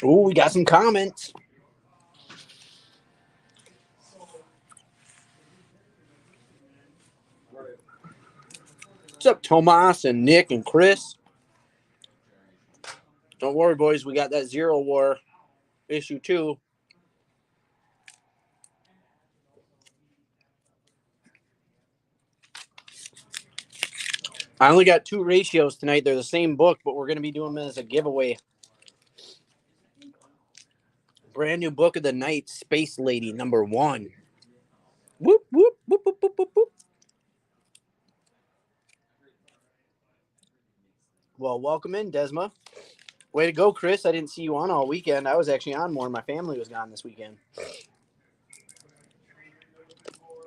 Ooh, we got some comments. What's up, Tomas and Nick and Chris? Don't worry, boys. We got that Zero War issue 2. I only got 2 ratios tonight. They're the same book, but we're going to be doing them as a giveaway. Brand new book of the night, Space Lady #1. Whoop, whoop, whoop, whoop, whoop, whoop, whoop. Well, welcome in, Desma. Way to go, Chris. I didn't see you on all weekend. I was actually on more. My family was gone this weekend.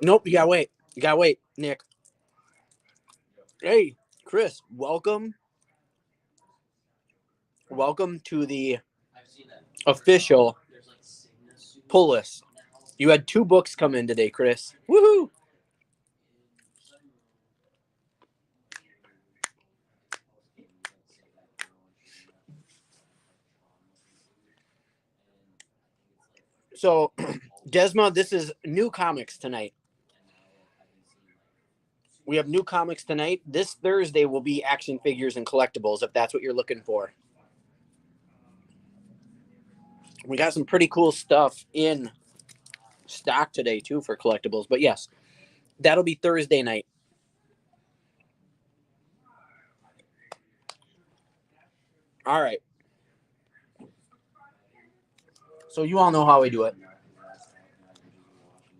Nope, you got to wait. You got to wait, Nick. Hey, Chris, welcome. Welcome to the official pull list. You had 2 books come in today, Chris. Woohoo! So, Desma, this is new comics tonight. We have new comics tonight. This Thursday will be action figures and collectibles, if that's what you're looking for. We got some pretty cool stuff in stock today, too, for collectibles. But, yes, that'll be Thursday night. All right. So you all know how we do it.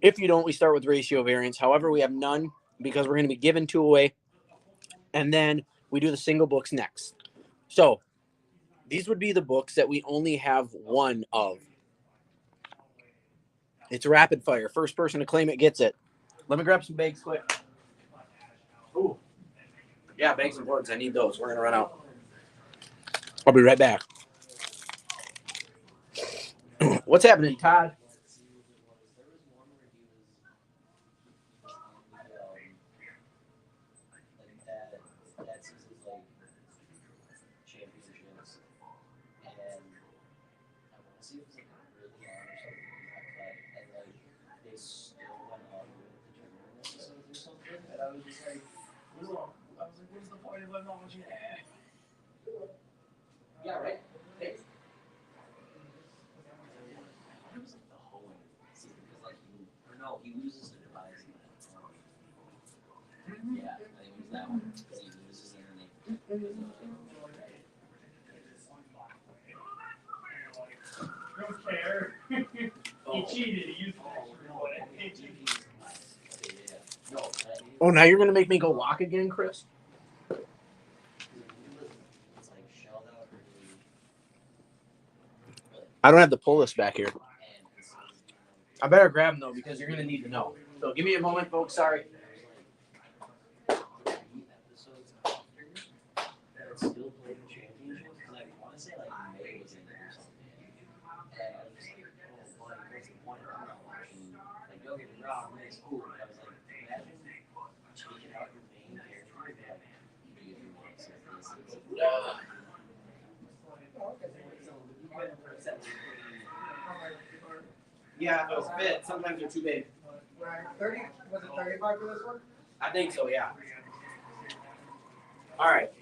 If you don't, we start with ratio variants. However, we have none because we're going to be giving 2 away. And then we do the single books next. So these would be the books that we only have 1 of. It's rapid fire. First person to claim it gets it. Let me grab some bags quick. Ooh. Yeah, bags and boards. I need those. We're going to run out. I'll be right back. What's happening, Todd? Yeah, right. Thanks. No, he loses the device. Yeah, I think it was that one. He loses underneath. Don't care. He cheated. He used Oh, now you're gonna make me go walk again, Chris? I don't have the pull list back here. I better grab them though because you're gonna need to know. So give me a moment, folks. Sorry. Yeah, if it was fit, sometimes they're too big. 30? Was it 35 for this one? I think so, yeah. All right.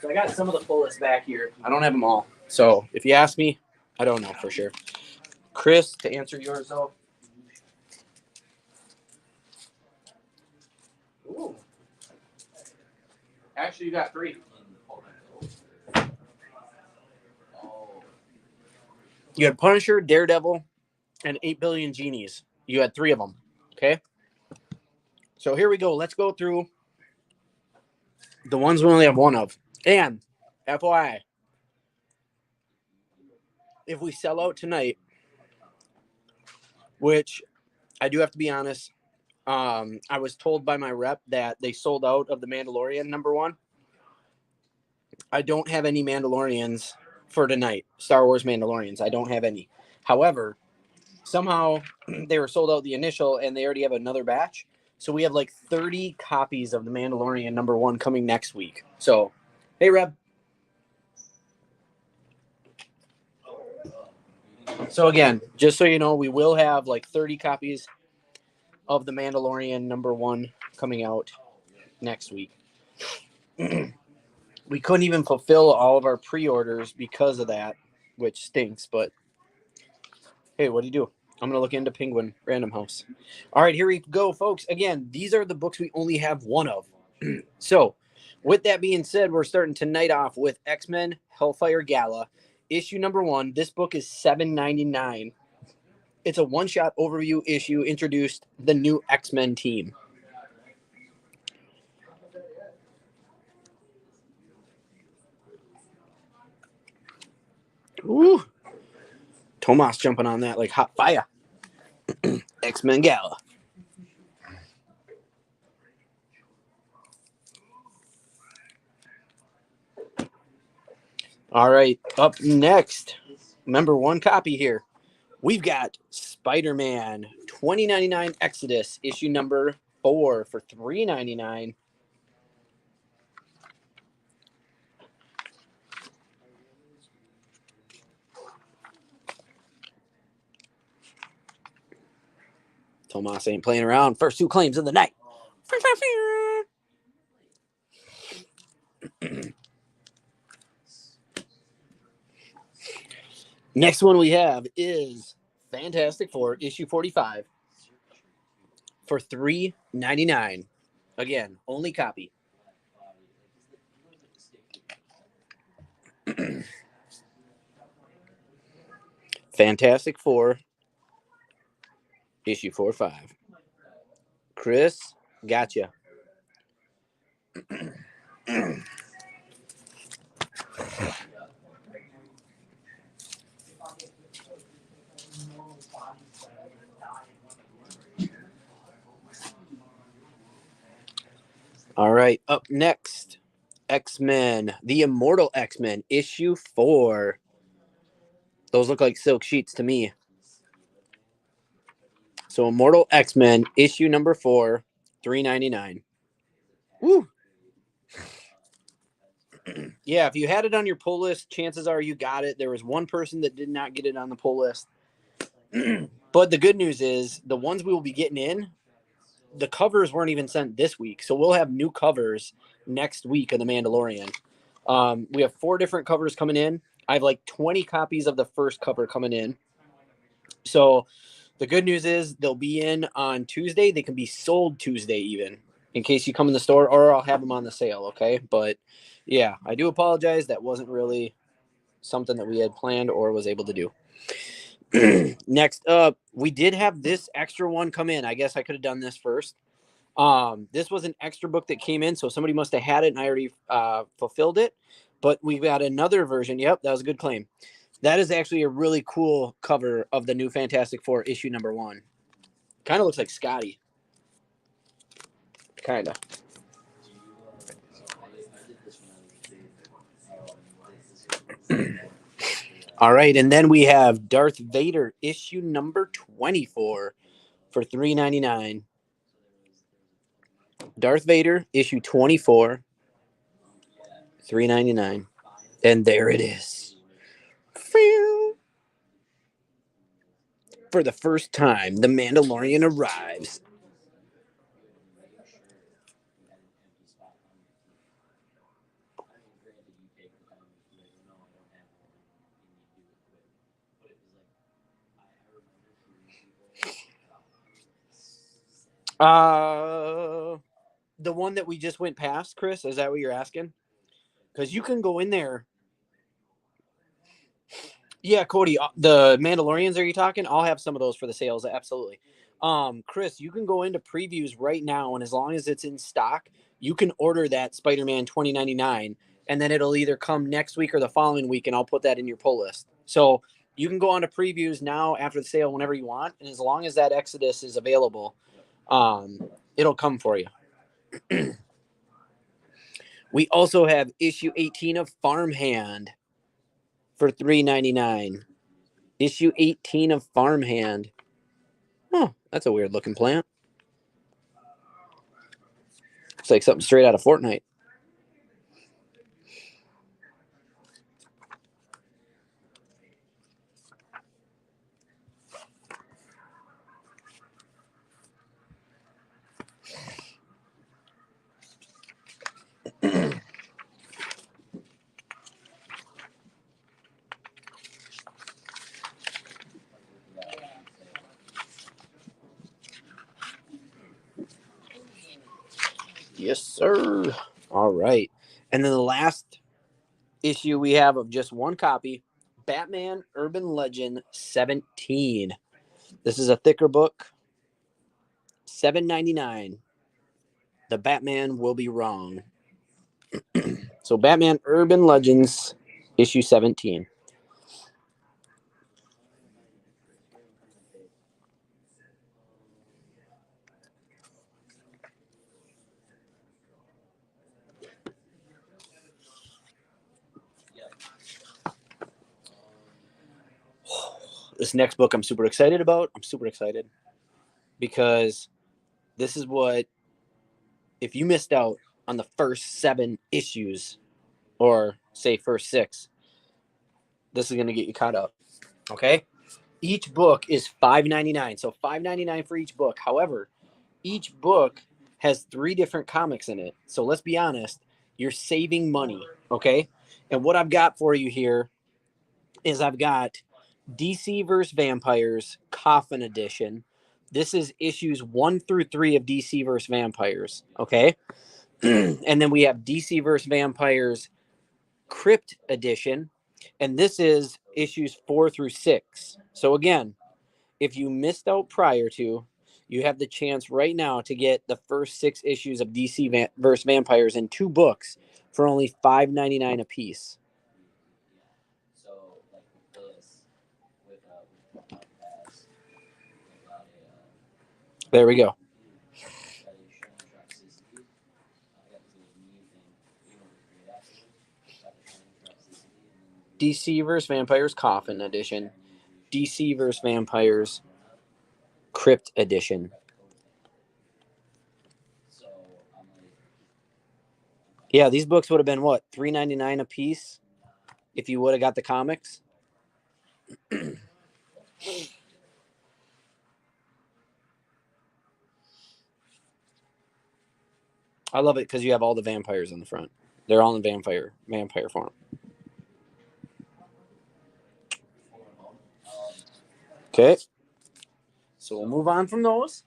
So I got some of the full list back here. I don't have them all. So if you ask me, I don't know for sure. Chris, to answer yours though. Ooh. Actually, you got 3. You had Punisher, Daredevil, and 8 billion Genies. You had 3 of them. Okay. So here we go. Let's go through the ones we only have 1 of. And FYI, if we sell out tonight, which I do have to be honest, I was told by my rep that they sold out of the Mandalorian #1. I don't have any Mandalorians for tonight. Star Wars Mandalorians. I don't have any. However, somehow they were sold out the initial and they already have another batch. So we have like 30 copies of the Mandalorian #1 coming next week. So, hey, Reb. So again, just so you know, we will have like 30 copies of the Mandalorian #1 coming out next week. We couldn't even fulfill all of our pre-orders because of that, which stinks, but hey, what do you do? I'm going to look into Penguin Random House. All right, here we go, folks. Again, these are the books we only have 1 of. So, with that being said, we're starting tonight off with X-Men Hellfire Gala, issue #1. This book is $7.99. It's a one-shot overview issue, introduced the new X-Men team. Ooh. Tomas jumping on that like hot fire. X-Men Gala. All right, up next, #1 copy here. We've got SpiderMan 2099 Exodus, issue #4 for $3.99. Tomas ain't playing around. First 2 claims of the night. Next one we have is Fantastic Four, issue 45 for $3.99. Again, only copy. Fantastic Four, issue 45. Chris, gotcha. All right, up next, X-Men, the Immortal XMen, issue 4. Those look like silk sheets to me. So Immortal X-Men, issue #4, $3.99. Woo! Yeah, if you had it on your pull list, chances are you got it. There was one person that did not get it on the pull list. But the good news is the ones we will be getting in, the covers weren't even sent this week. So we'll have new covers next week of The Mandalorian. We have 4 different covers coming in. I have like 20 copies of the first cover coming in. So the good news is they'll be in on Tuesday. They can be sold Tuesday even, in case you come in the store, or I'll have them on the sale, okay? But yeah, I do apologize. That wasn't really something that we had planned or was able to do. Next up, we did have this extra one come in. I guess I could have done this first. This was an extra book that came in, so somebody must have had it and I already fulfilled it. But we've got another version. Yep, that was a good claim. That is actually a really cool cover of the new Fantastic Four, issue #1. Kind of looks like Scotty. Kind of. All right, and then we have Darth Vader, issue #24 for $3.99. Darth Vader, issue 24, $3.99. And there it is. For the first time, the Mandalorian arrives. The one that we just went past, Chris, is that what you're asking? Because you can go in there. Yeah, Cody, the Mandalorians, are you talking? I'll have some of those for the sales. Absolutely. Chris, you can go into previews right now, and as long as it's in stock, you can order that Spider-Man 2099, and then it'll either come next week or the following week, and I'll put that in your pull list. So you can go on to previews now after the sale whenever you want, and as long as that Exodus is available, it'll come for you. We also have issue 18 of Farmhand for $3.99. Issue 18 of Farmhand. Oh, that's a weird looking plant. Looks like something straight out of Fortnite. Yes, sir. All right. And then the last issue we have of just one copy, Batman Urban Legend 17. This is a thicker book. $7.99. The Batman will be wrong. So Batman Urban Legends issue 17. This next book I'm super excited about. I'm super excited because this is what, if you missed out on the first 7 issues, or say first 6, this is going to get you caught up. Okay. Each book is $5.99. So $5.99 for each book. However, each book has 3 different comics in it. So let's be honest, you're saving money. Okay. And what I've got for you here is I've got DC vs. Vampires Coffin Edition. This is issues 1 through 3 of DC vs. Vampires. Okay. And then we have DC vs. Vampires Crypt Edition. And this is issues 4 through 6. So again, if you missed out prior to, you have the chance right now to get the first 6 issues of DC vs. Vampires in 2 books for only $5.99 a piece. There we go. DC vs. Vampires Coffin Edition. DC vs. Vampires Crypt Edition. Yeah, these books would have been what, $3.99 a piece if you would have got the comics. I love it because you have all the vampires in the front. They're all in vampire form. Okay. So we'll move on from those.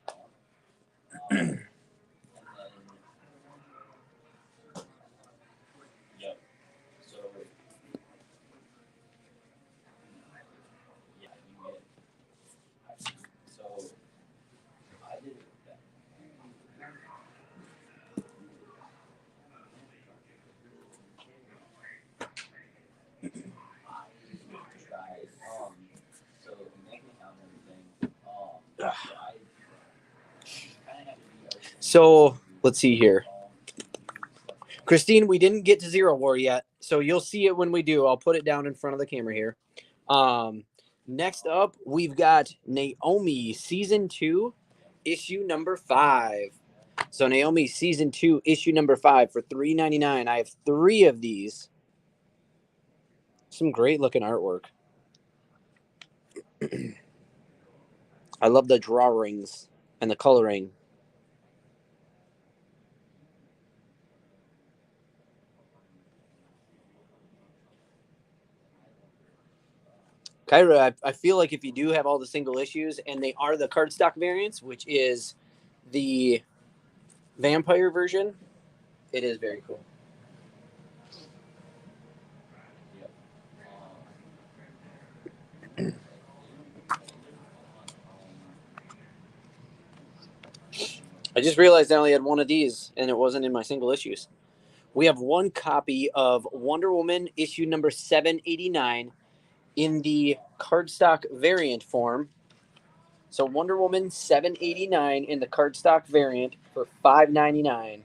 So let's see here. Christine, we didn't get to Zero War yet, so you'll see it when we do. I'll put it down in front of the camera here. Next up, we've got Naomi Season 2, issue number 5. So Naomi Season 2, issue number 5 for $3.99. I have 3 of these. Some great looking artwork. I love the drawings and the coloring. Kyra, I feel like if you do have all the single issues and they are the cardstock variants, which is the vampire version, it is very cool. I just realized I only had one of these, and it wasn't in my single issues. We have one copy of Wonder Woman issue number 789 in the cardstock variant form. So Wonder Woman 789 in the cardstock variant for $5.99.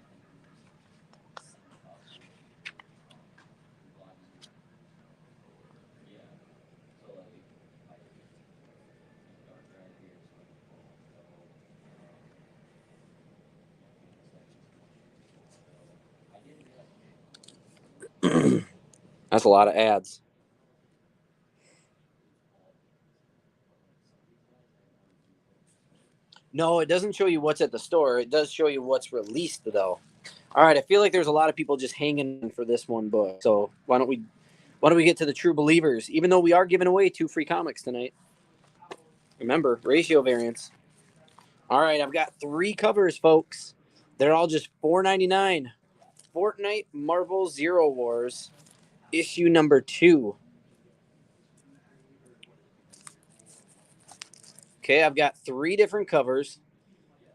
That's a lot of ads. No, it doesn't show you what's at the store. It does show you what's released, though. All right, I feel like there's a lot of people just hanging for this one book. So why don't we get to the true believers? Even though we are giving away 2 free comics tonight. Remember, ratio variants. All right, I've got 3 covers, folks. They're all just $4.99. Fortnite Marvel Zero Wars, issue number 2. Okay, I've got 3 different covers.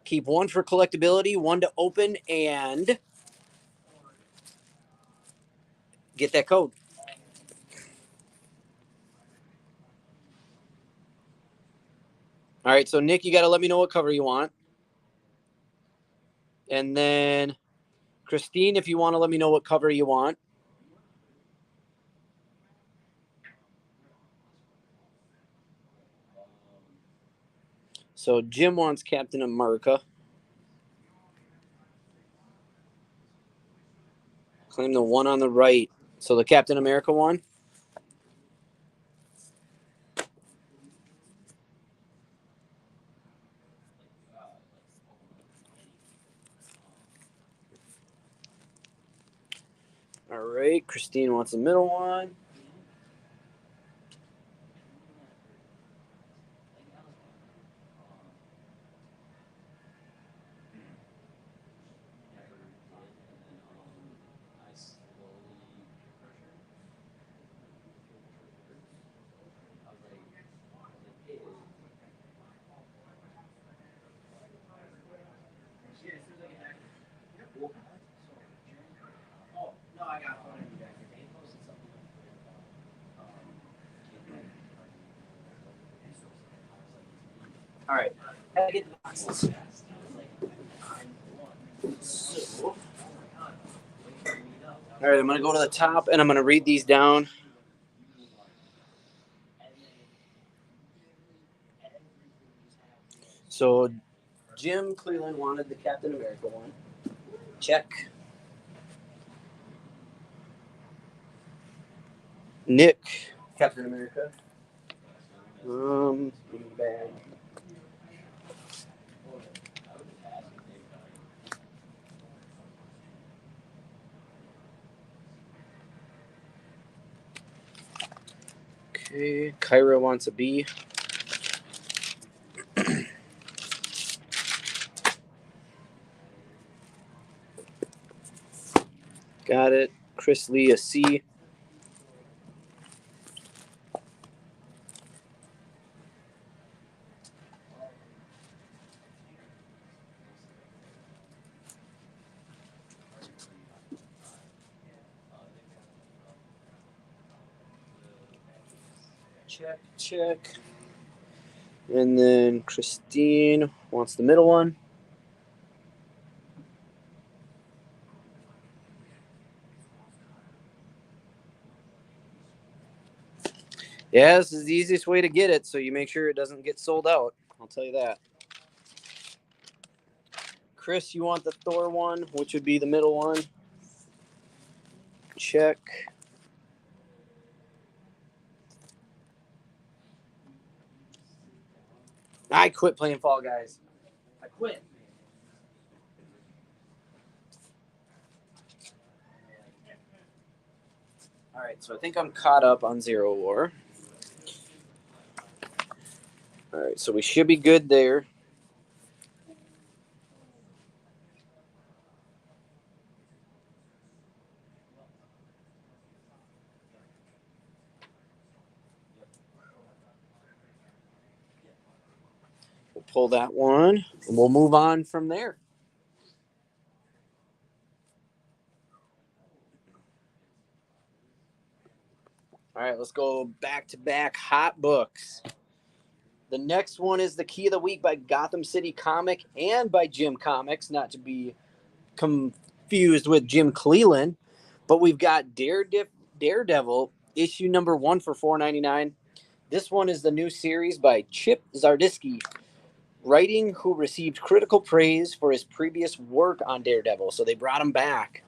Keep one for collectability, one to open, and get that code. All right, so Nick, you got to let me know what cover you want. And then Christine, if you want to let me know what cover you want. So Jim wants Captain America. Claim the one on the right. So the Captain America one. All right, Christine wants the middle one. All right. All right, I'm going to go to the top and I'm going to read these down. So Jim Cleveland wanted the Captain America one. Check. Nick, Captain America. Bad. Okay, Kyra wants a B. Got it. Chris Lee a C. Check. And then Christine wants the middle one. Yeah, this is the easiest way to get it, so you make sure it doesn't get sold out. I'll tell you that. Chris, you want the Thor one, which would be the middle one. Check. I quit playing Fall Guys. I quit. All right, so I think I'm caught up on Zero War. All right, so we should be good there. We'll pull that one, and we'll move on from there. All right, let's go back-to-back hot books. The next one is The Key of the Week by Gotham City Comic and by Jim Comics, not to be confused with Jim Cleland. But we've got Daredevil, issue number 1 for $4.99. This one is the new series by Chip Zdarsky, writing, who received critical praise for his previous work on Daredevil. So they brought him back.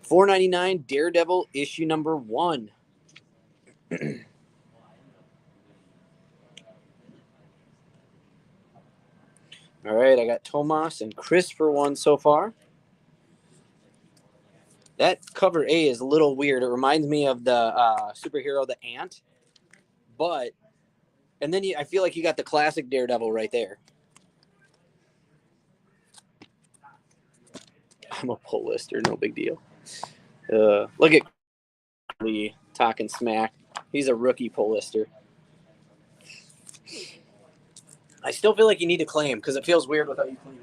$4.99, Daredevil, issue number 1. All right, I got Tomas and Chris for one so far. That cover A is a little weird. It reminds me of the superhero, the Ant. And then I feel like you got the classic Daredevil right there. I'm a pull lister, no big deal. Look at Lee talking smack. He's a rookie pull lister. I still feel like you need to claim because it feels weird without you claiming.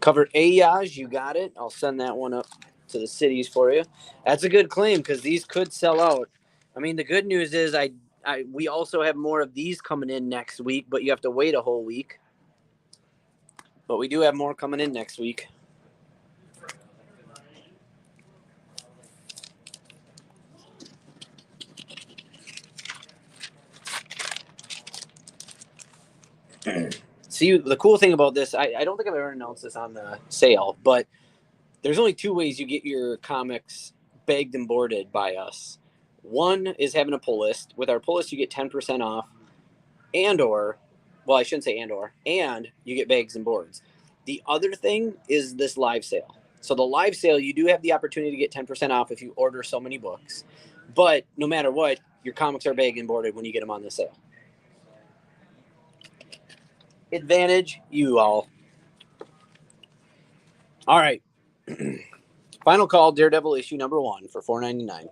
Covered Ayaj, you got it. I'll send that one up to the cities for you. That's a good claim because these could sell out. I mean, the good news is we also have more of these coming in next week, but you have to wait a whole week. But we do have more coming in next week. See, the cool thing about this, I don't think I've ever announced this on the sale, but there's only 2 ways you get your comics bagged and boarded by us. One is having a pull list. With our pull list, you get 10% off, and you get bags and boards. The other thing is this live sale. So the live sale, you do have the opportunity to get 10% off if you order so many books. But no matter what, your comics are bagged and boarded when you get them on the sale. Advantage, you all. All right. Final call, Daredevil issue number 1 for $4.99.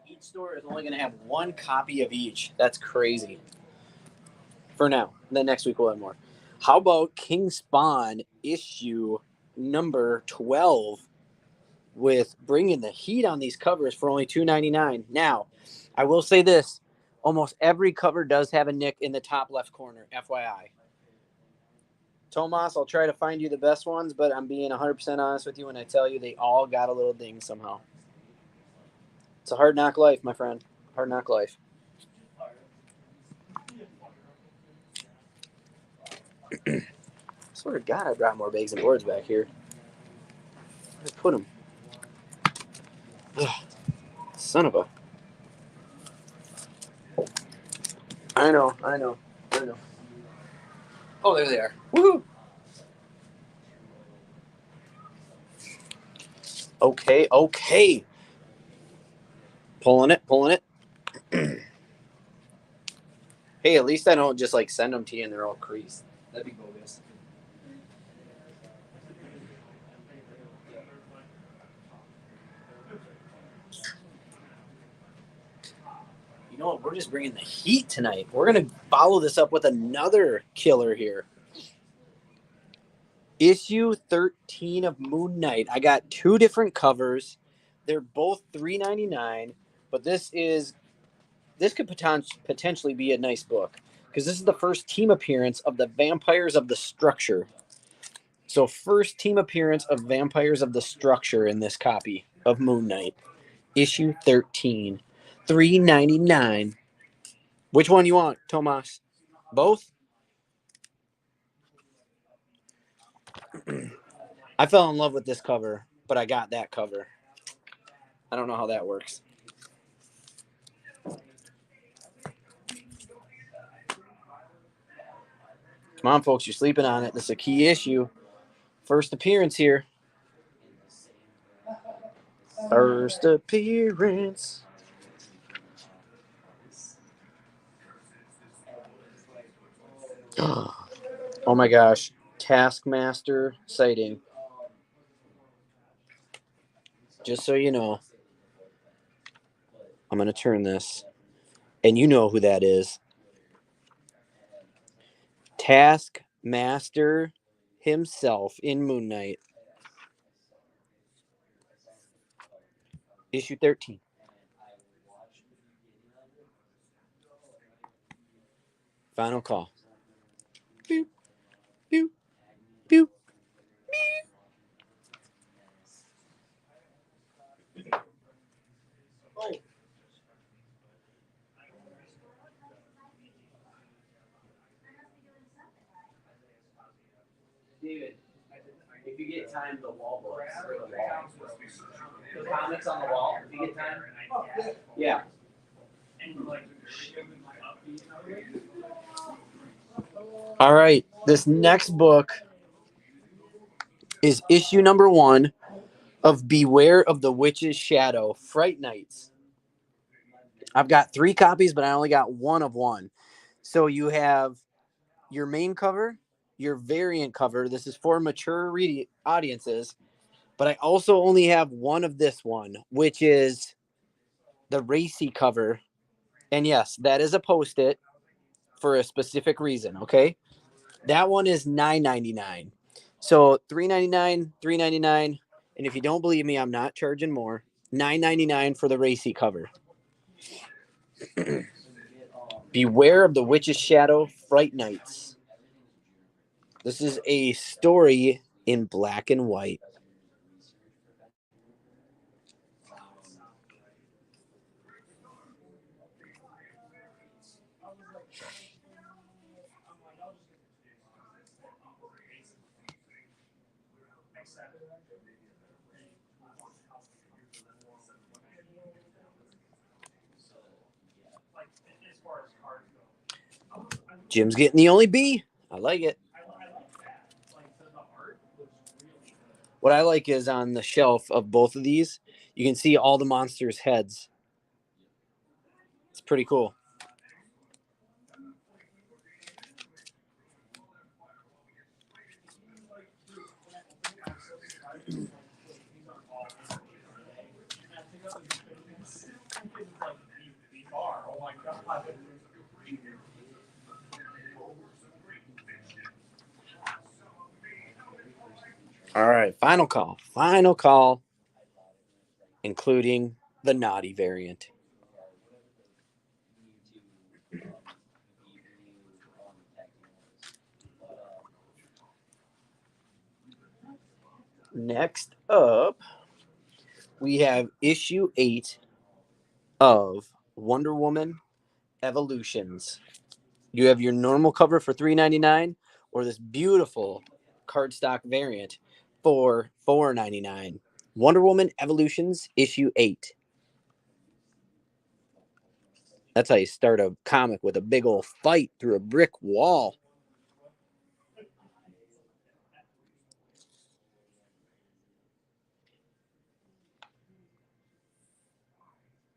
Each store is only going to have 1 copy of each. That's crazy. For now. Then next week we'll have more. How about King Spawn issue number 12 with bringing the heat on these covers for only $2.99. Now, I will say this. Almost every cover does have a nick in the top left corner, FYI. Tomas, I'll try to find you the best ones, but I'm being 100% honest with you when I tell you they all got a little ding somehow. It's a hard knock life, my friend. Hard knock life. I swear to God, I brought more bags and boards back here. Where did I put them? Ugh, son of a... I know. Oh, there they are. Woohoo! Okay. Pulling it. Hey, at least I don't just send them to you and they're all creased. That'd be bogus. You know what? We're just bringing the heat tonight. We're going to follow this up with another killer here. Issue 13 of Moon Knight. I got 2 different covers. They're both $3.99, but this could potentially be a nice book because this is the first team appearance of the Vampires of the Structure. So first team appearance of Vampires of the Structure in this copy of Moon Knight. Issue 13. $3.99. Which one you want, Tomas? Both? I fell in love with this cover, but I got that cover. I don't know how that works. Come on, folks. You're sleeping on it. This is a key issue. First appearance here. First appearance. Oh my gosh. Taskmaster sighting. Just so you know, I'm going to turn this. And you know who that is. Taskmaster himself in Moon Knight. Issue 13. Final call. Boop, boop, boop. David, if you get time, the wall books. The comics on the wall, if you get time. Yeah. All right. This next book is issue number 1 of Beware of the Witch's Shadow, Fright Nights. I've got 3 copies, but I only got 1 of 1. So you have your main cover, your variant cover. This is for mature audiences, but I also only have 1 of this one, which is the racy cover. And yes, that is a post-it for a specific reason, okay? That one is $9.99. So $3.99, $3.99, and if you don't believe me, I'm not charging more. $9.99 for the racy cover. Beware of the Witch's Shadow, Fright Nights. This is a story in black and white. Jim's getting the only B. I like it. What I like is on the shelf of both of these, you can see all the monsters' heads. It's pretty cool. All right, final call, including the naughty variant. Next up, we have issue 8 of Wonder Woman Evolutions. You have your normal cover for $3.99 or this beautiful cardstock variant for $4.99. Wonder Woman Evolutions issue 8. That's how you start a comic, with a big old fight through a brick wall.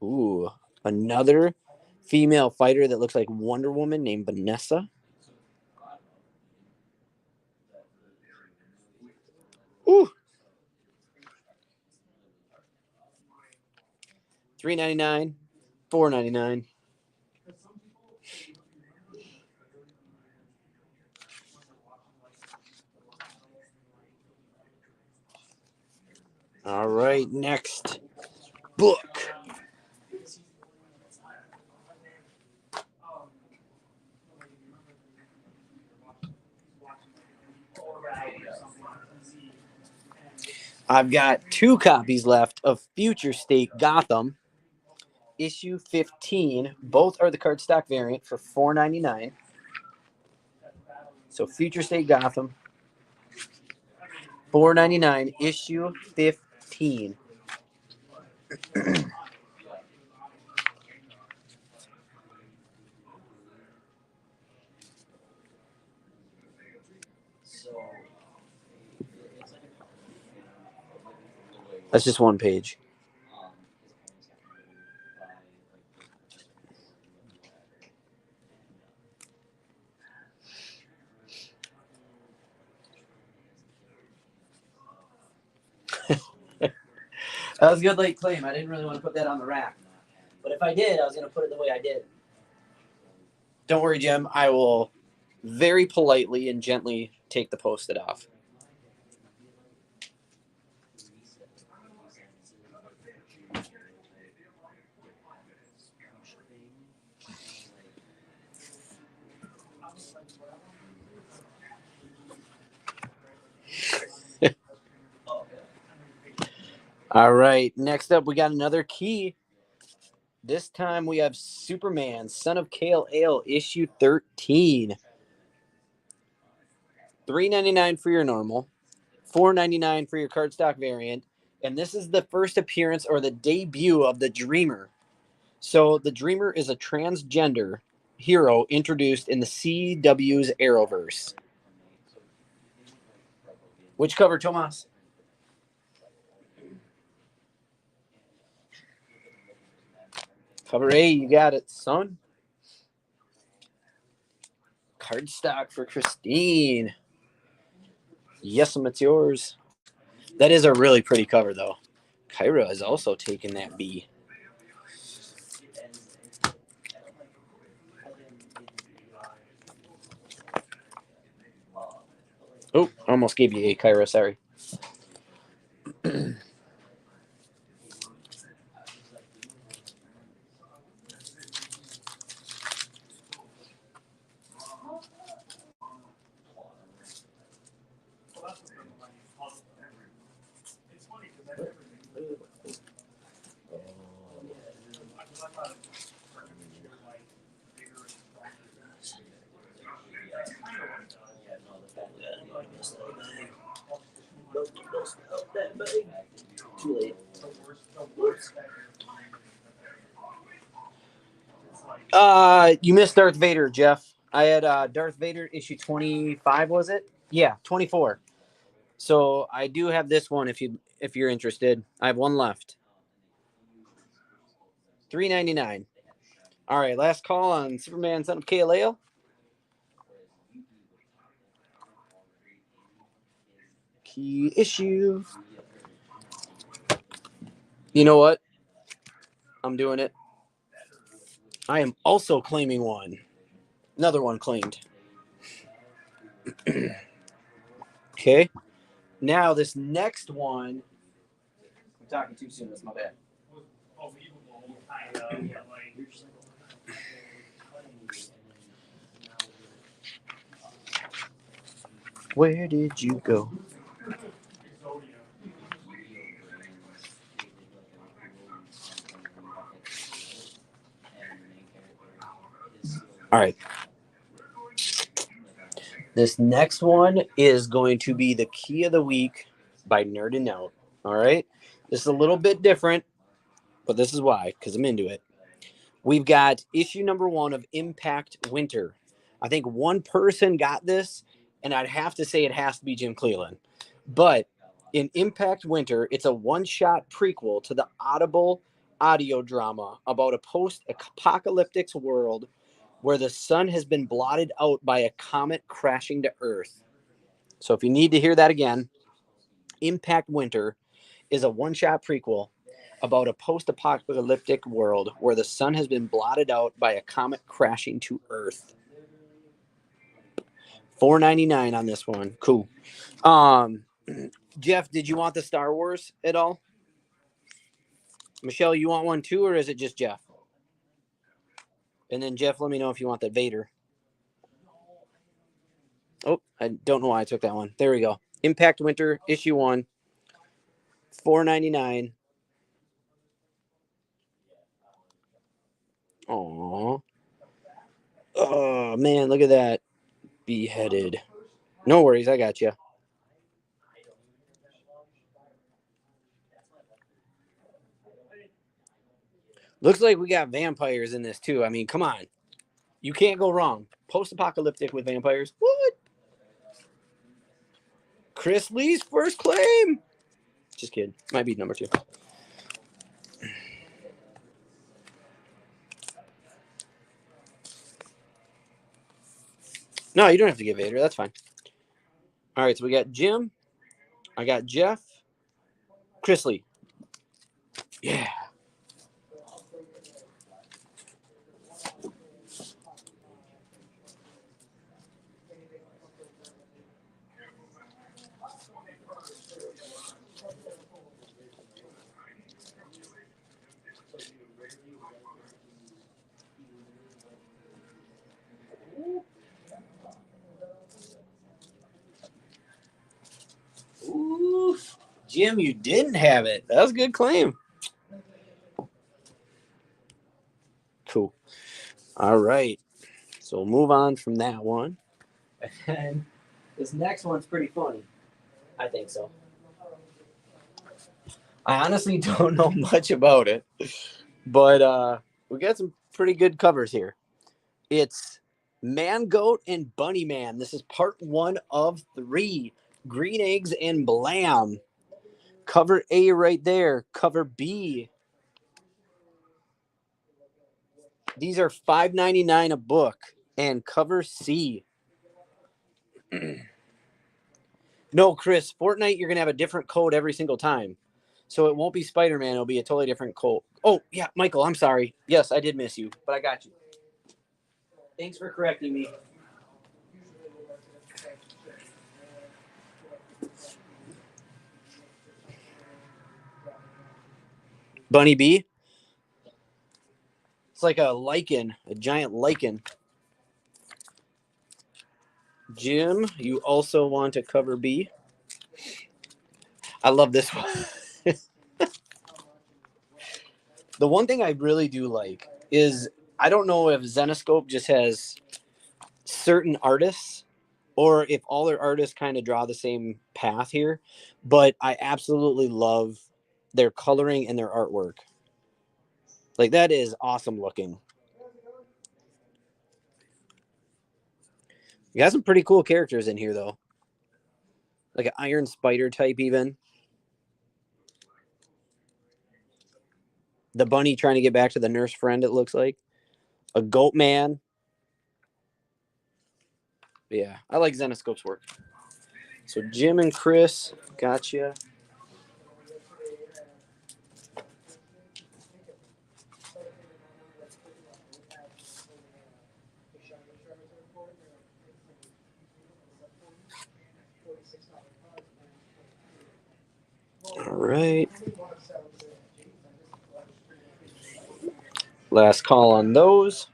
Ooh, another female fighter that looks like Wonder Woman named Vanessa. Ooh. $3.99, $4.99. All right, next book. I've got 2 copies left of Future State Gotham, issue 15. Both are the cardstock variant for $4.99. So Future State Gotham, $4.99, issue 15. That's just one page. That was a good late claim. I didn't really want to put that on the rack. But if I did, I was going to put it the way I did. Don't worry, Jim. I will very politely and gently take the Post-it off. All right. Next up, we got another key. This time we have Superman, Son of Kal-El, issue 13. $3.99 for your normal, $4.99 for your cardstock variant, and this is the first appearance or the debut of the Dreamer. So the Dreamer is a transgender hero introduced in the CW's Arrowverse. Which cover, Tomas? Cover A, you got it, son. Cardstock for Christine. Yes, it's yours. That is a really pretty cover, though. Kyra has also taken that B. Oh, I almost gave you A, Kyra. Sorry. Too late. You missed Darth Vader, Jeff. I had Darth Vader issue 25, was it? Yeah, 24. So I do have this one if you're interested. I have one left. $3.99. All right, last call on Superman, Son of Kal-El. Key issue. You know what? I'm doing it. I am also claiming one. Another one claimed. Okay. Now this next one. I'm talking too soon. That's my bad. Where did you go? All right. This next one is going to be the Key of the Week by Nerdin' Out. All right. This is a little bit different, but this is why, because I'm into it. We've got issue number 1 of Impact Winter. I think one person got this, and I'd have to say it has to be Jim Cleland. But in Impact Winter, it's a one-shot prequel to the Audible audio drama about a post-apocalyptic world where the sun has been blotted out by a comet crashing to Earth. So if you need to hear that again, Impact Winter is a one-shot prequel about a post-apocalyptic world where the sun has been blotted out by a comet crashing to Earth. $4.99 on this one. Cool. Jeff, did you want the Star Wars at all? Michelle, you want one too, or is it just Jeff? And then Jeff, let me know if you want the Vader. Oh, I don't know why I took that one. There we go. Impact Winter, issue 1, $4.99. Aww. Oh, man, look at that. Beheaded. No worries, I got you. Looks like we got vampires in this, too. I mean, come on. You can't go wrong. Post-apocalyptic with vampires. What? Chris Lee's first claim. Just kidding. Might be number 2. No, you don't have to get Vader. That's fine. All right, so we got Jim. I got Jeff. Chris Lee. Yeah. Ooh, Jim, you didn't have it. That was a good claim. Cool. All right. So we'll move on from that one. And this next one's pretty funny. I think so. I honestly don't know much about it, but we got some pretty good covers here. It's Man Goat and Bunny Man. This is part 1 of 3. Green Eggs and Blam. Cover A right there. Cover B. These are $5.99 a book. And cover C. No, Chris, Fortnite, you're going to have a different code every single time. So it won't be SpiderMan. It'll be a totally different code. Oh, yeah, Michael, I'm sorry. Yes, I did miss you, but I got you. Thanks for correcting me. Bunny B. It's like a lichen, a giant lichen. Jim, you also want to cover B. I love this one. The one thing I really do like is I don't know if Zenoscope just has certain artists or if all their artists kind of draw the same path here, but I absolutely love their coloring and their artwork. Like, that is awesome looking. You got some pretty cool characters in here, though. Like an Iron Spider type, even. The bunny trying to get back to the nurse friend, it looks like. A goat man. Yeah, I like Zenoscope's work. So Jim and Chris, gotcha. All right. Last call on those.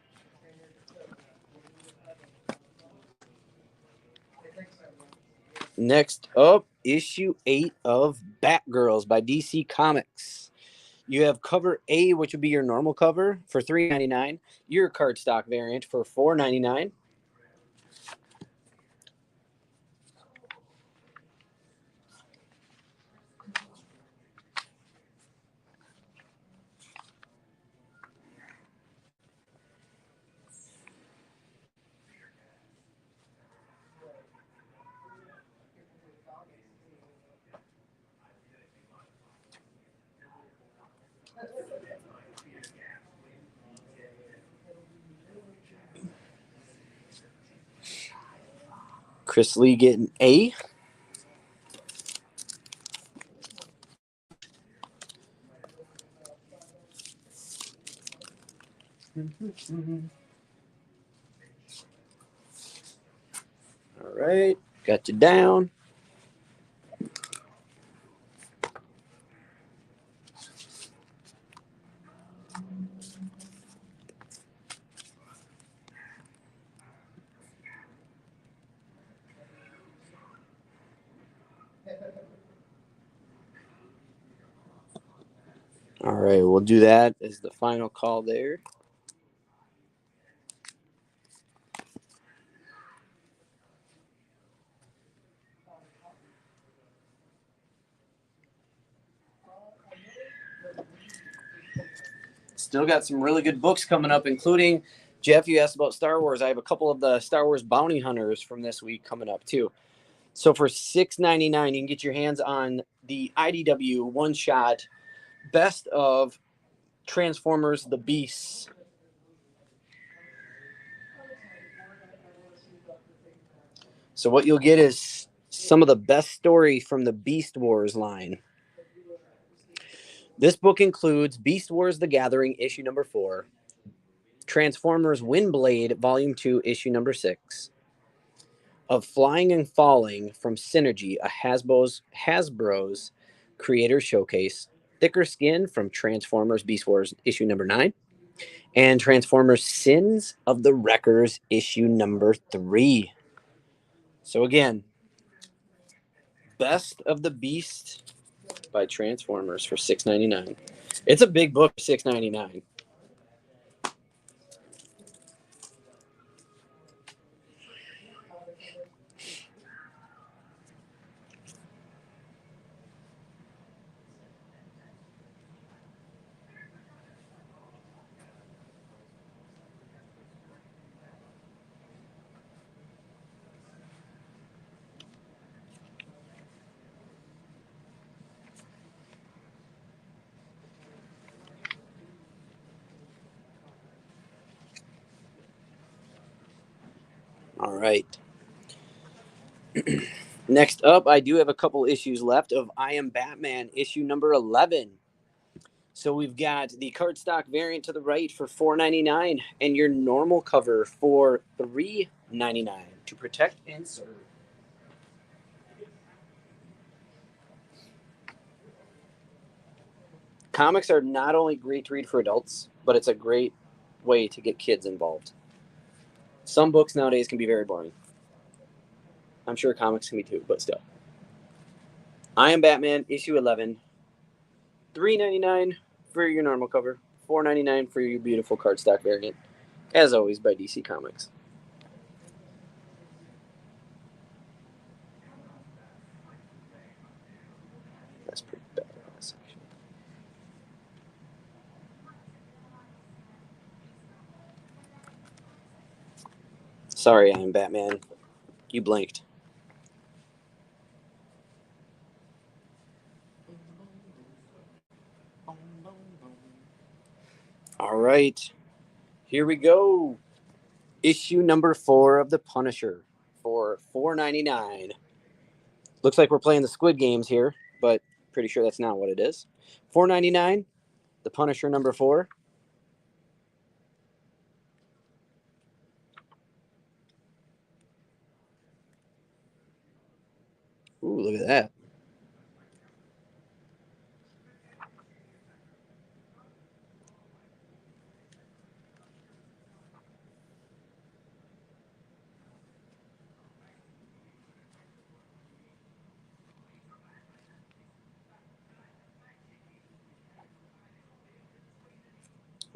Next up, issue 8 of Batgirls by DC Comics. You have cover A, which would be your normal cover for $3.99. Your cardstock variant for $4.99. Chris Lee getting A. All right, got you down. All right, we'll do that as the final call there. Still got some really good books coming up, including, Jeff, you asked about Star Wars. I have a couple of the Star Wars Bounty Hunters from this week coming up, too. So for $6.99, you can get your hands on the IDW one-shot Best of Transformers The Beasts. So what you'll get is some of the best story from the Beast Wars line. This book includes Beast Wars The Gathering, issue number 4, Transformers Windblade, volume 2, issue number 6, of Flying and Falling from Synergy, a Hasbro's creator showcase, Thicker Skin from Transformers Beast Wars, issue number 9, and Transformers Sins of the Wreckers, issue number 3. So again, Best of the Beast by Transformers for $6.99. It's a big book, $6.99. All right. Next up, I do have a couple issues left of I Am Batman, issue number 11. So we've got the cardstock variant to the right for $4.99 and your normal cover for $3.99 to protect and serve. Comics are not only great to read for adults, but it's a great way to get kids involved. Some books nowadays can be very boring. I'm sure comics can be too, but still. I Am Batman, issue 11. $3.99 for your normal cover. $4.99 for your beautiful cardstock variant. As always, by DC Comics. That's pretty bad. Sorry, I Am Batman. You blinked. All right. Here we go. Issue number 4 of The Punisher for $4.99. Looks like we're playing the Squid Games here, but pretty sure that's not what it is. $4.99. The Punisher number 4. Ooh, look at that.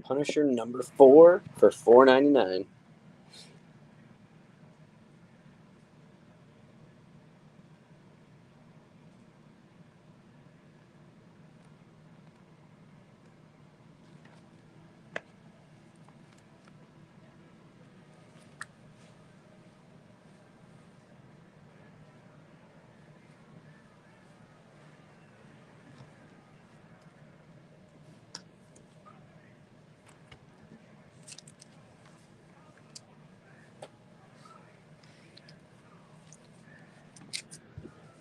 Punisher number 4 for $4.99.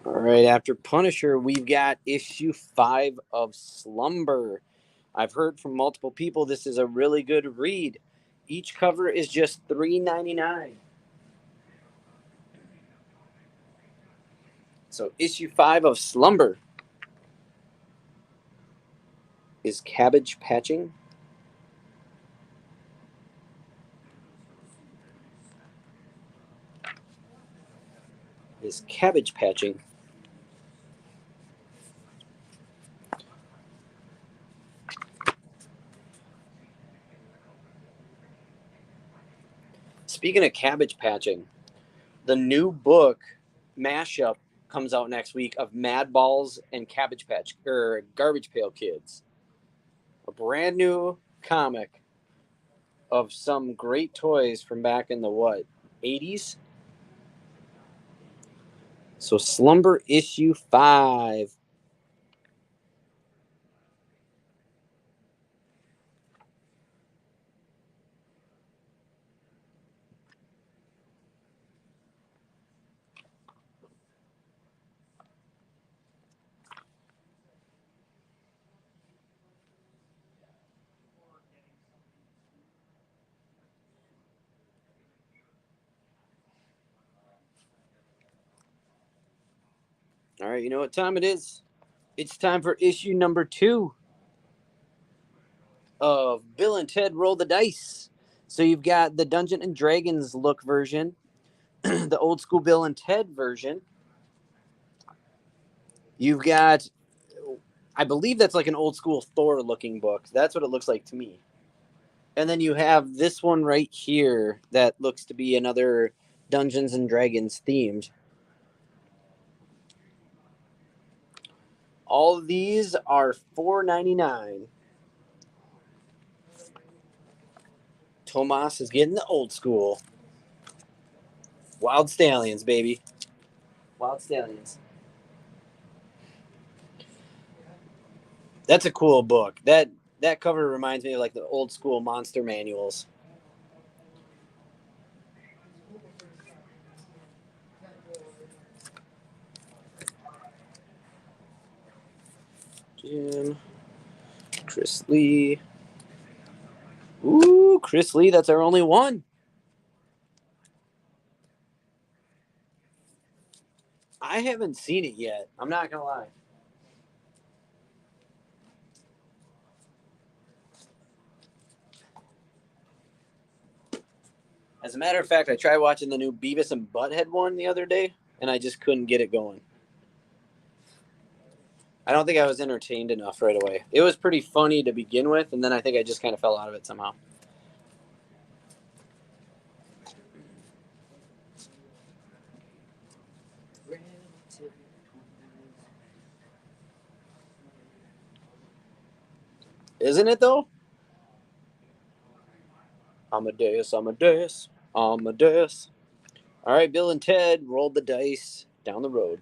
All right, after Punisher, we've got issue 5 of Slumber. I've heard from multiple people this is a really good read. Each cover is just $3.99. So issue 5 of Slumber is Cabbage Patching. Is Cabbage Patching. Speaking of Cabbage Patching, the new book mashup comes out next week of Mad Balls and Cabbage Patch or Garbage Pail Kids. A brand new comic of some great toys from back in the 80s? So Slumber issue 5. All right, you know what time it is? It's time for issue number 2 of Bill and Ted Roll the Dice. So you've got the Dungeons and Dragons look version, the old school Bill and Ted version. You've got, I believe that's like an old school Thor looking book. That's what it looks like to me. And then you have this one right here that looks to be another Dungeons and Dragons themed. All of these are $4.99. Tomas is getting the old school. Wild Stallions, baby. Wild Stallions. That's a cool book. That cover reminds me of like the old school monster manuals. Jim, Chris Lee. Ooh, Chris Lee, that's our only one. I haven't seen it yet. I'm not going to lie. As a matter of fact, I tried watching the new Beavis and Butthead one the other day, and I just couldn't get it going. I don't think I was entertained enough right away. It was pretty funny to begin with, and then I think I just kind of fell out of it somehow. Isn't it, though? Amadeus. All right, Bill and Ted rolled the dice down the road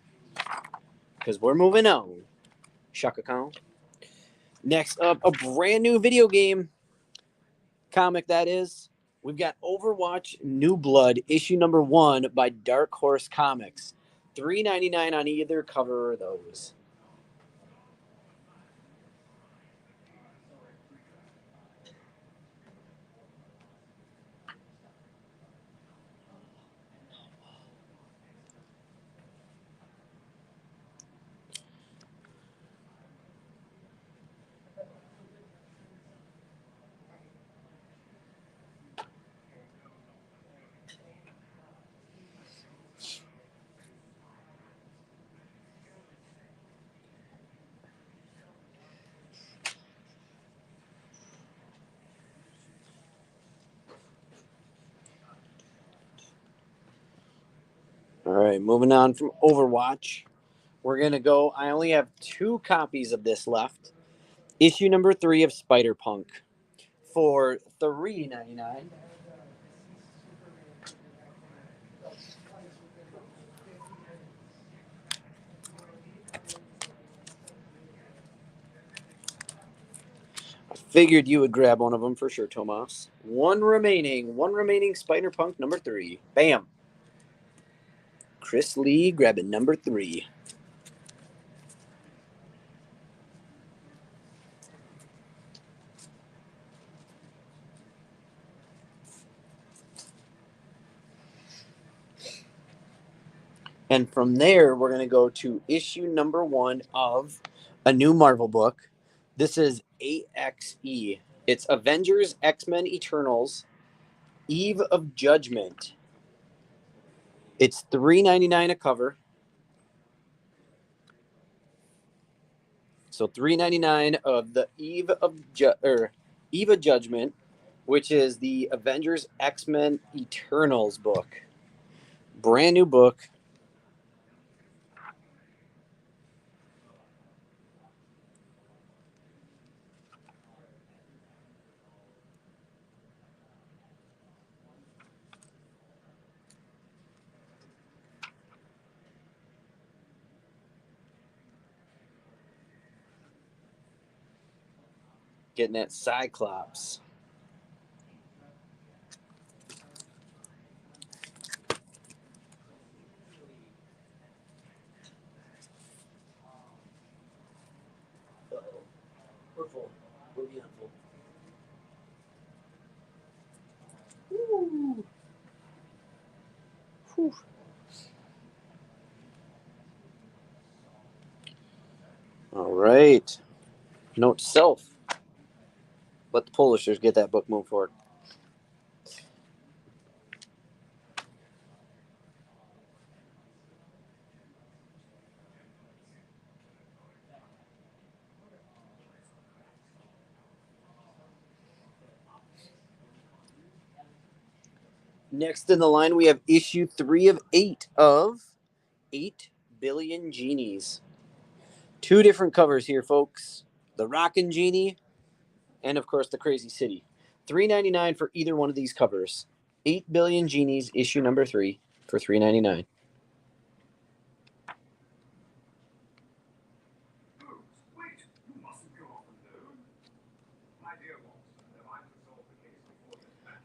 because we're moving on. Shaka Khan. Next up, a brand new video game comic that is. We've got Overwatch New Blood, issue number 1 by Dark Horse Comics. $3.99 on either cover of those. All right, moving on from Overwatch. We're going to go. I only have 2 copies of this left. Issue number 3 of SpiderPunk for $3.99. Figured you would grab one of them for sure, Tomas. One remaining SpiderPunk number 3. Bam. Chris Lee grabbing number 3. And from there, we're going to go to issue number 1 of a new Marvel book. This is AXE. It's Avengers X-Men Eternals Eve of Judgment. It's $3.99 a cover. So $3.99 of the Eve of Judgment, which is the Avengers X-Men Eternals book. Brand new book. Getting that Cyclops. Uh-oh. We're full. We're beyond full. Woo. Whew. All right. Note to self. Let the Polishers get that book moved forward. Next in the line, we have issue 3 of 8 of 8 Billion Genies. 2 different covers here, folks. The Rockin' Genie and, of course, the Crazy City. $3.99 for either one of these covers. 8 Billion Genies, issue number 3 for $3.99.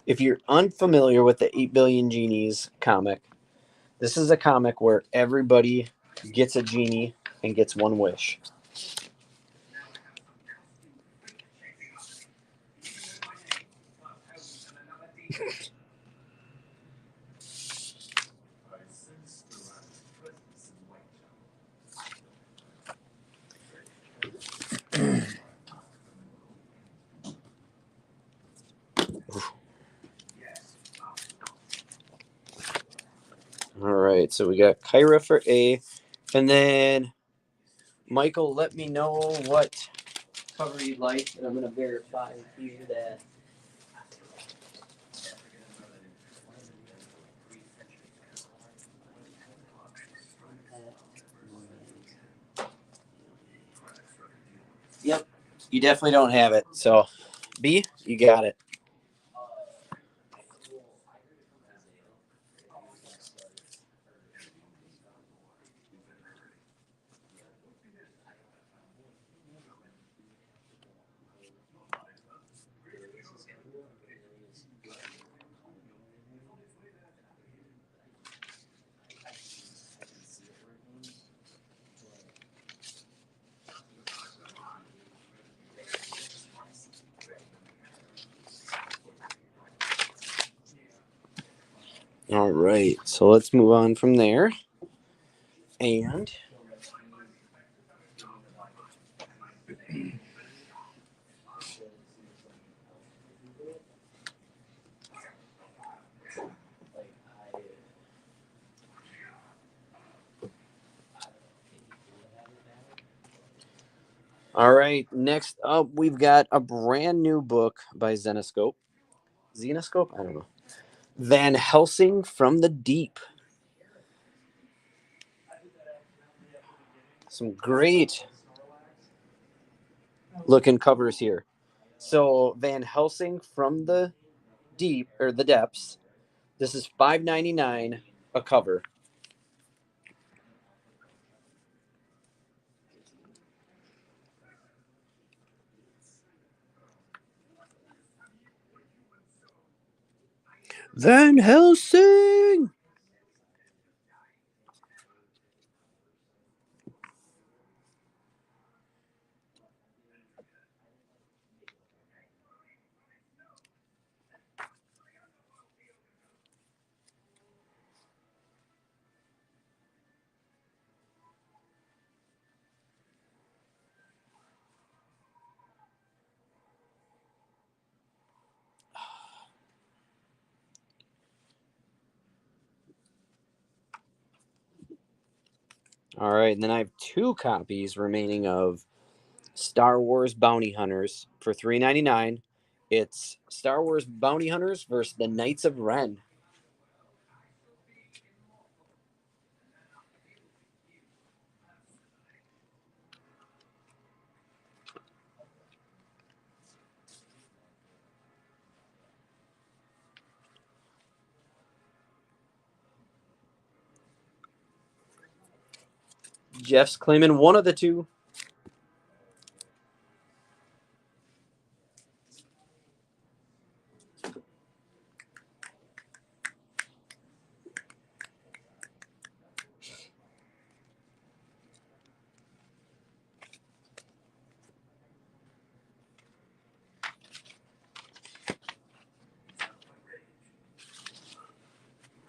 If you're unfamiliar with the 8 Billion Genies comic, this is a comic where everybody gets a genie and gets one wish. All right, so we got Kyra for A, and then Michael, let me know what cover you'd like, and I'm going to verify here that. Yep, you definitely don't have it. So, B, you got it. All right, so let's move on from there. And all right, next up, we've got a brand new book by Zenoscope. Zenoscope? I don't know. Van Helsing from the Deep. Some great looking covers here. So Van Helsing from the Deep, or the Depths. This is $5.99 a cover. Van Helsing! All right, and then I have 2 copies remaining of Star Wars Bounty Hunters for $3.99. It's Star Wars Bounty Hunters versus the Knights of Ren. Jeff's claiming one of the 2.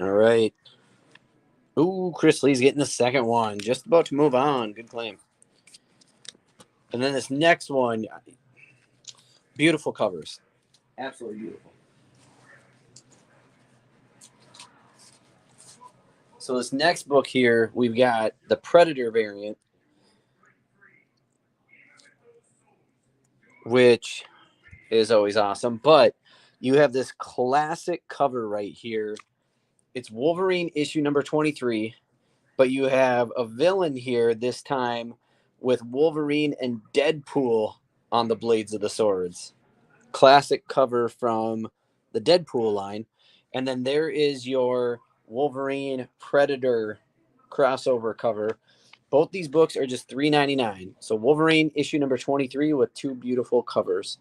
All right. Ooh, Chris Lee's getting the second one. Just about to move on. Good claim. And then this next one, beautiful covers. Absolutely beautiful. So this next book here, we've got the Predator variant, which is always awesome. But you have this classic cover right here. It's Wolverine issue number 23, but you have a villain here this time with Wolverine and Deadpool on the blades of the swords. Classic cover from the Deadpool line. And then there is your Wolverine Predator crossover cover. Both these books are just $3.99. So Wolverine issue number 23 with two beautiful covers.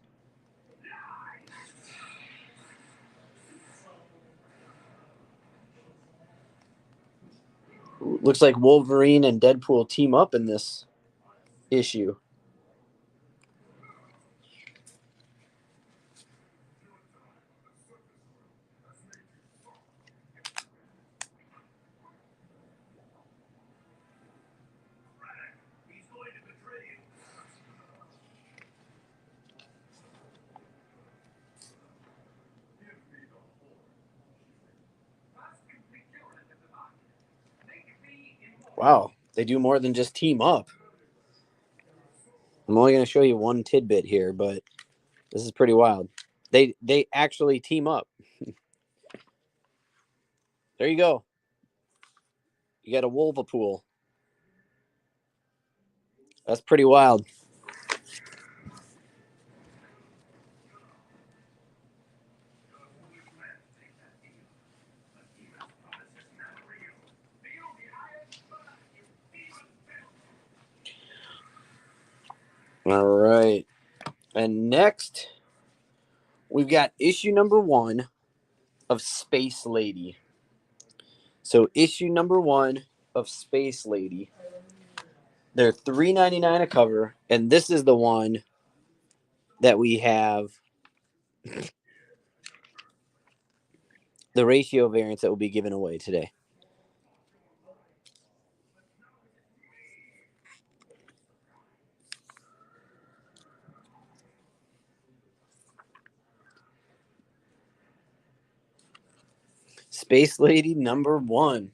Looks like Wolverine and Deadpool team up in this issue. Wow, they do more than just team up. I'm only going to show you one tidbit here, but this is pretty wild. They actually team up. There you go. You got a Wolverpool. That's pretty wild. All right. And next, we've got issue number 1 of Space Lady. So issue number 1 of Space Lady. They're $3.99 a cover, and this is the one that we have the ratio variants that will be given away today. Space Lady number 1.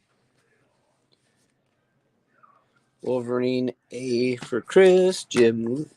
Wolverine A for Chris, Jim.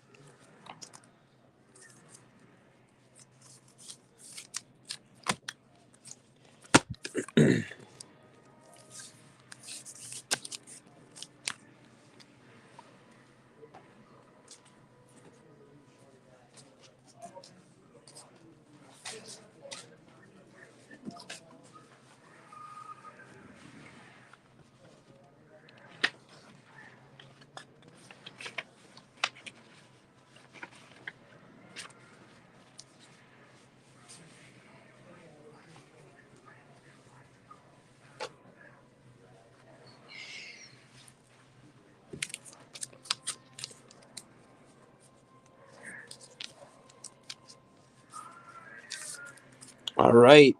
All right.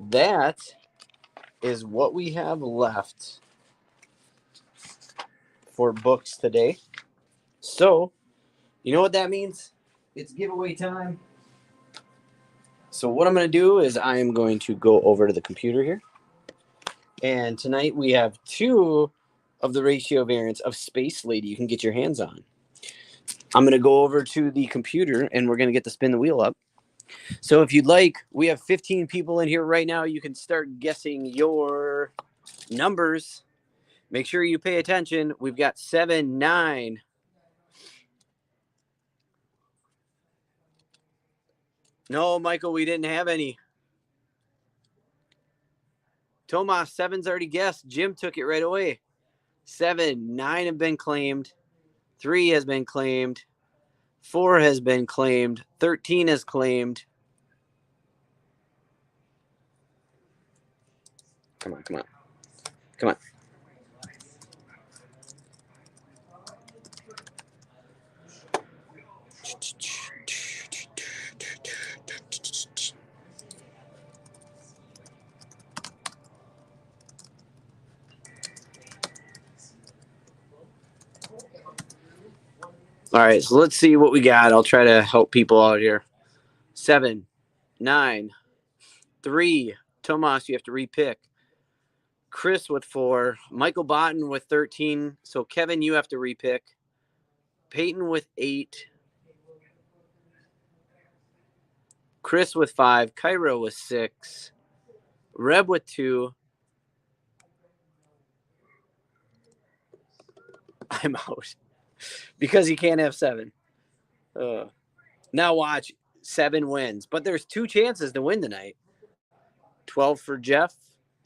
That is what we have left for books today. So, you know what that means? It's giveaway time. So what I'm going to do is I am going to go over to the computer here. And tonight we have 2 of the ratio variants of Space Lady you can get your hands on. I'm going to go over to the computer and we're going to get to spin the wheel up. So if you'd like, we have 15 people in here right now. You can start guessing your numbers. Make sure you pay attention. We've got 7, 9. No, Michael, we didn't have any. Tomas, 7's already guessed. Jim took it right away. 7, 9 have been claimed. 3 has been claimed. 4 has been claimed. 13 is claimed. Come on, come on. Come on. All right, so let's see what we got. I'll try to help people out here. 7, 9, 3. Tomas, you have to repick. Chris with 4. Michael Botten with 13. So, Kevin, you have to repick. Peyton with 8. Chris with 5. Cairo with 6. Reb with 2. I'm out. Because you can't have 7. Now watch. 7 wins. But there's 2 chances to win tonight. 12 for Jeff.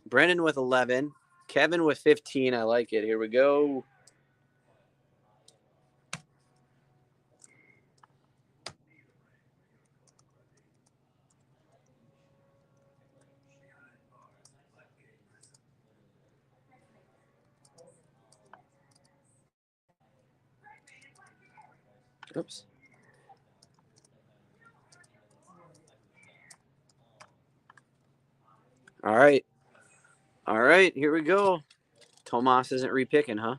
Brennan with 11. Kevin with 15. I like it. Here we go. Oops. All right. All right. Here we go. Tomas isn't repicking, huh?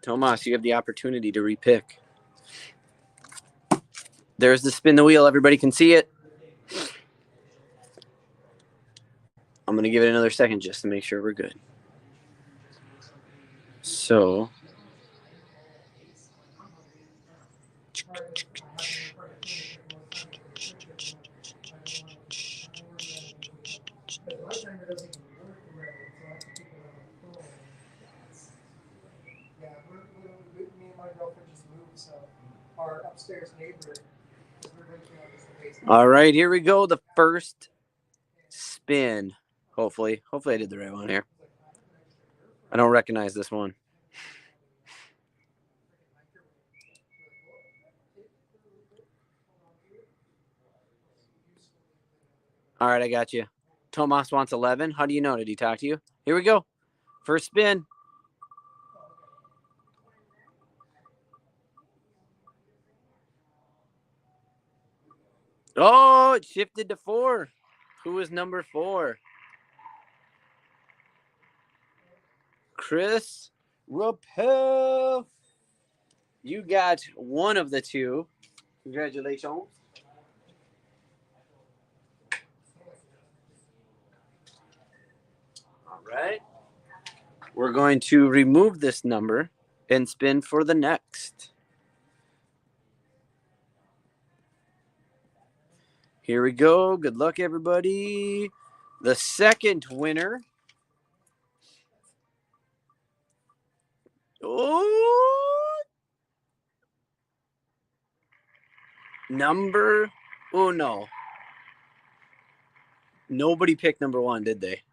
Tomas, you have the opportunity to repick. There's the spin the wheel. Everybody can see it. I'm going to give it another second just to make sure we're good. So. All right, here we go. The first spin. Hopefully I did the right one here. I don't recognize this one. All right, I got you. Tomas wants 11. How do you know? Did he talk to you? Here we go. First spin. Oh, it shifted to 4. Who is number 4? Chris Rappel. You got one of the 2. Congratulations. All right. We're going to remove this number and spin for the next. Here we go. Good luck, everybody. The second winner. Oh, number. Oh, no. Nobody picked number 1, did they?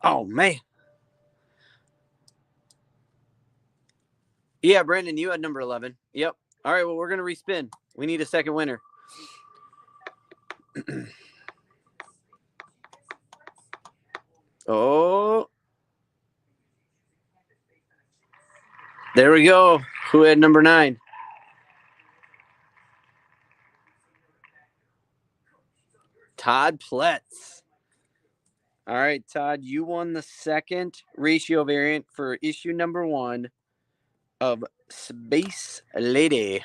Oh, man. Yeah, Brandon, you had number 11. Yep. All right, well, we're going to respin. We need a second winner. Oh. There we go. Who had number 9? Todd Pletz. All right, Todd, you won the second ratio variant for issue number 1 of Space Lady.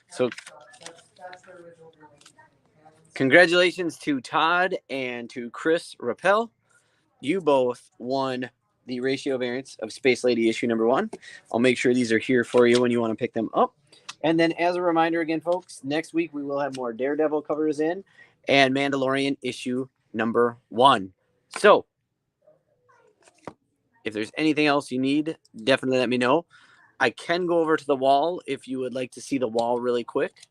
So congratulations to Todd and to Chris Rappel. You both won the ratio variants of Space Lady issue number 1. I'll make sure these are here for you when you want to pick them up. And then as a reminder again, folks, next week we will have more Daredevil covers in and Mandalorian issue number 1. So if there's anything else you need, definitely let me know. I can go over to the wall if you would like to see the wall really quick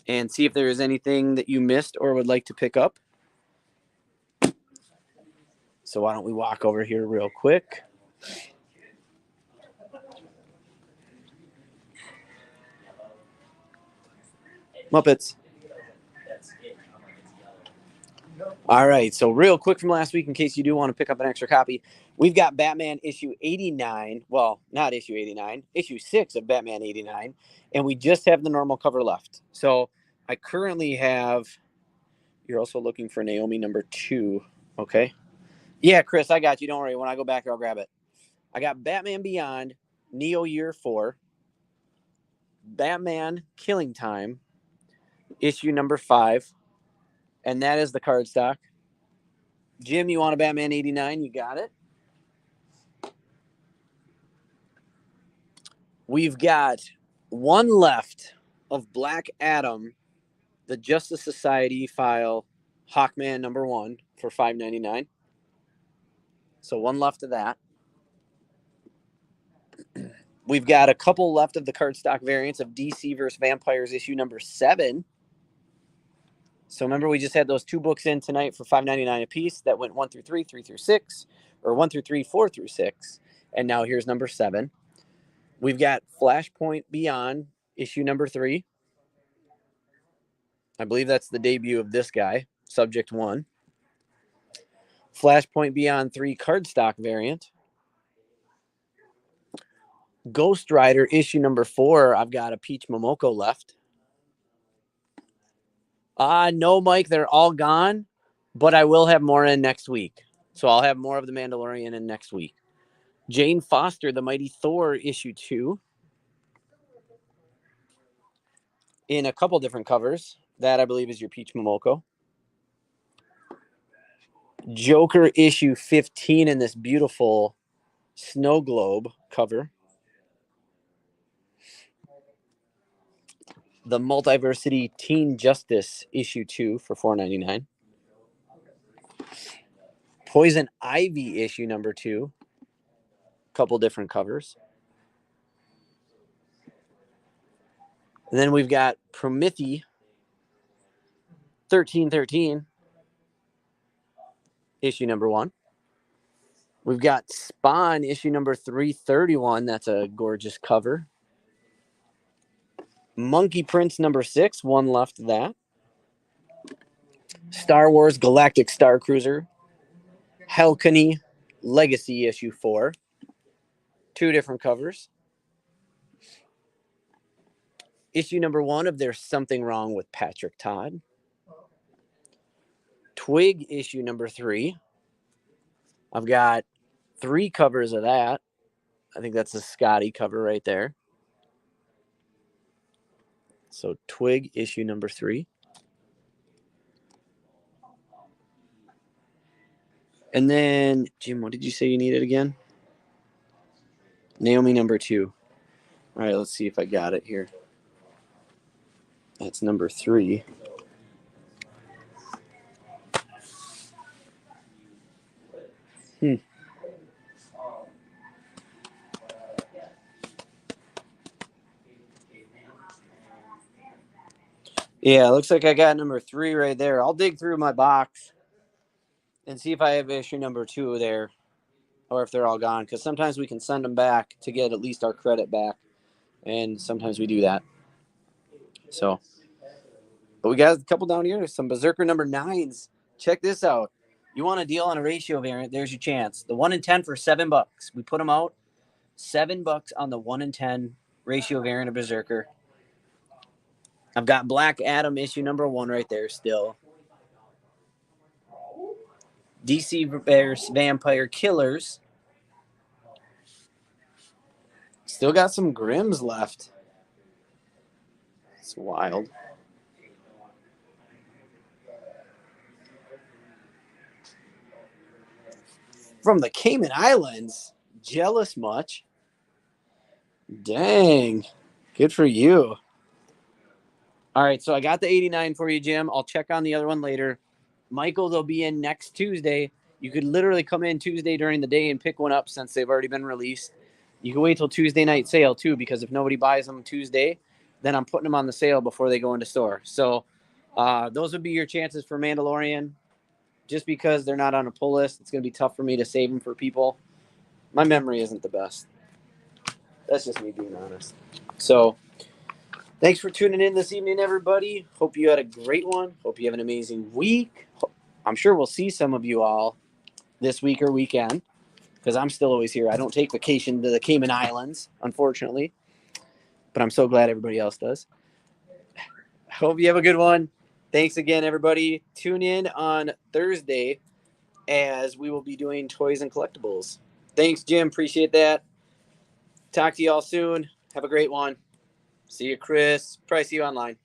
and see if there is anything that you missed or would like to pick up. So why don't we walk over here real quick? Muppets. All right, so real quick from last week, in case you do want to pick up an extra copy, we've got Batman issue 89. Well, not issue 89, issue 6 of Batman 89, and we just have the normal cover left. So I currently have You're also looking for Naomi number 2. Okay. Yeah, Chris, I got you. Don't worry. When I go back, I'll grab it. I got Batman Beyond, Neo Year 4, Batman Killing Time, issue number 5, and that is the card stock. Jim, you want a Batman 89? You got it. We've got one left of Black Adam, the Justice Society file, Hawkman number 1 for $5.99. So one left of that. We've got a couple left of the cardstock variants of DC vs. Vampires issue number 7. So remember, we just had those 2 books in tonight for $5.99 a piece that went 1 through 3, 3 through 6, or 1 through 3, 4 through 6. And now here's number 7. We've got Flashpoint Beyond issue number 3. I believe that's the debut of this guy, Subject 1. Flashpoint Beyond 3 cardstock variant. Ghost Rider issue number 4. I've got a Peach Momoko left. No, Mike, they're all gone, but I will have more in next week. So I'll have more of the Mandalorian in next week. Jane Foster, The Mighty Thor issue 2. In a couple different covers. That, I believe, is your Peach Momoko. Joker issue 15 in this beautiful snow globe cover. The Multiversity Teen Justice issue 2 for $4.99. Poison Ivy issue number 2. Couple different covers. And then we've got Prometheus 1313 issue number 1. We've got Spawn issue number 331. That's a gorgeous cover. Monkey Prince number 6. One left of that. Star Wars Galactic Star Cruiser. Helkany Legacy issue 4. 2 different covers. Issue number 1 of There's Something Wrong with Patrick Todd. Twig issue number 3. I've got 3 covers of that. I think that's a Scotty cover right there. So Twig issue number 3. And then, Jim, what did you say you needed again? Naomi number 2. All right, let's see if I got it here. That's number 3. Yeah, looks like I got number 3 right there. I'll dig through my box and see if I have issue number 2 there, or if they're all gone, because sometimes we can send them back to get at least our credit back, and sometimes we do that. So, but we got a couple down here, some Berserker number 9s. Check this out. You want a deal on a ratio variant, there's your chance. The 1 in 10 for $7. We put them out. $7 on the 1 in 10 ratio variant of Berserker. I've got Black Adam issue number 1 right there still. DC vs. Vampire Killers. Still got some Grims left. It's wild. From the Cayman Islands. Jealous much? Dang. Good for you. All right, so I got the 89 for you, Jim. I'll check on the other one later. Michael, they'll be in next Tuesday. You could literally come in Tuesday during the day and pick one up since they've already been released. You can wait till Tuesday night sale, too, because if nobody buys them Tuesday, then I'm putting them on the sale before they go into store. So those would be your chances for Mandalorian. Just because they're not on a pull list, it's going to be tough for me to save them for people. My memory isn't the best. That's just me being honest. So thanks for tuning in this evening, everybody. Hope you had a great one. Hope you have an amazing week. I'm sure we'll see some of you all this week or weekend, because I'm still always here. I don't take vacation to the Cayman Islands, unfortunately, but I'm so glad everybody else does. Hope you have a good one. Thanks again, everybody. Tune in on Thursday as we will be doing toys and collectibles. Thanks, Jim. Appreciate that. Talk to you all soon. Have a great one. See you, Chris. Probably see you online.